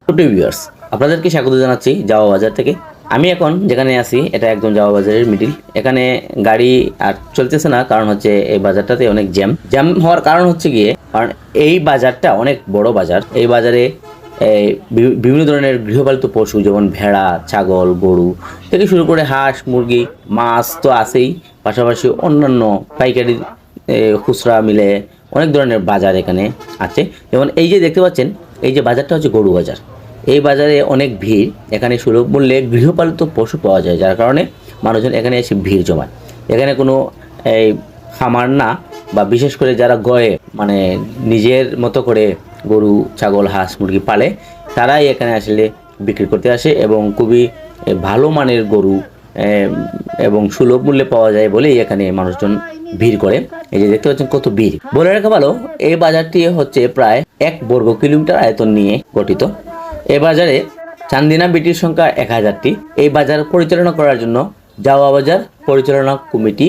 ছোটো ভিউয়ার্স, আপনাদেরকে স্বাগত জানাচ্ছি জাওয়া বাজার থেকে। আমি এখন যেখানে আছি এটা একদম জাওয়া বাজারের মিডিল। এখানে গাড়ি আর চলতেছে না, কারণ হচ্ছে এই বাজারটাতে অনেক জ্যাম হওয়ার কারণ হচ্ছে গিয়ে, কারণ এই বাজারটা অনেক বড় বাজার। এই বাজারে বিভিন্ন ধরনের গৃহপালিত পশু যেমন ভেড়া, ছাগল, গরু থেকে শুরু করে হাঁস, মুরগি, মাছ তো আছেই, পাশাপাশি অন্যান্য পাইকারি খুচরা মিলে অনেক ধরনের বাজার এখানে আছে। যেমন এই যে দেখতে পাচ্ছেন, এই যে বাজারটা হচ্ছে গরু বাজার। এই বাজারে অনেক ভিড়। এখানে সুলভ মূল্যে গৃহপালিত পশু পাওয়া যায়, যার কারণে মানুষজন এখানে এসে ভিড় জমায়। এখানে কোনো এই খামার না, বা বিশেষ করে যারা গয়ে মানে নিজের মতো করে গরু, ছাগল, হাঁস, মুরগি পালে, তারাই এখানে আসলে বিক্রি করতে আসে এবং খুবই ভালো মানের গরু এবং সুলভ মূল্যে পাওয়া যায় বলেই এখানে মানুষজন ভিড় করে। এই যে দেখতে পাচ্ছেন কত ভিড়। বলে রাখা ভালো, এই বাজারটি হচ্ছে প্রায় 1 বর্গ কিলোমিটার আয়তন নিয়ে গঠিত। এই বাজারে চান্দিনা বিটির সংখ্যা 1000টি। এই বাজার পরিচালনা করার জন্য জাওয়া বাজার পরিচালনা কমিটি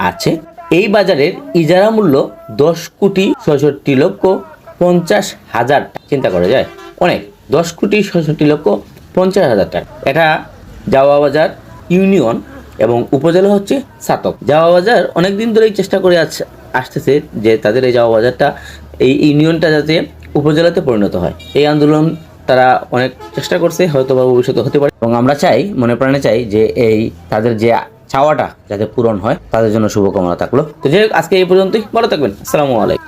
আছে। এই বাজারের ইজারা মূল্য 10,66,50,000। চিন্তা করা যায়, অনেক। 10,66,50,000 টাকা। এটা জাওয়া বাজার ইউনিয়ন এবং উপজেলা হচ্ছে ছাতক। জাওয়া বাজার অনেকদিন ধরেই চেষ্টা করে আসতেছে যে তাদের এই জাওয়া বাজারটা, এই ইউনিয়নটা যাতে উপজেলাতে পরিণত হয়। এই আন্দোলন তারা অনেক চেষ্টা করছে, হয়তো বা ভবিষ্যতে হতে পারে। এবং আমরা চাই, মনে প্রাণে চাই যে এই তাদের যে চাওয়াটা যাতে পূরণ হয়, তাদের জন্য শুভকামনা থাকলো। তো যাই হোক, আজকে এই পর্যন্তই। ভালো থাকবেন। আসসালামু আলাইকুম।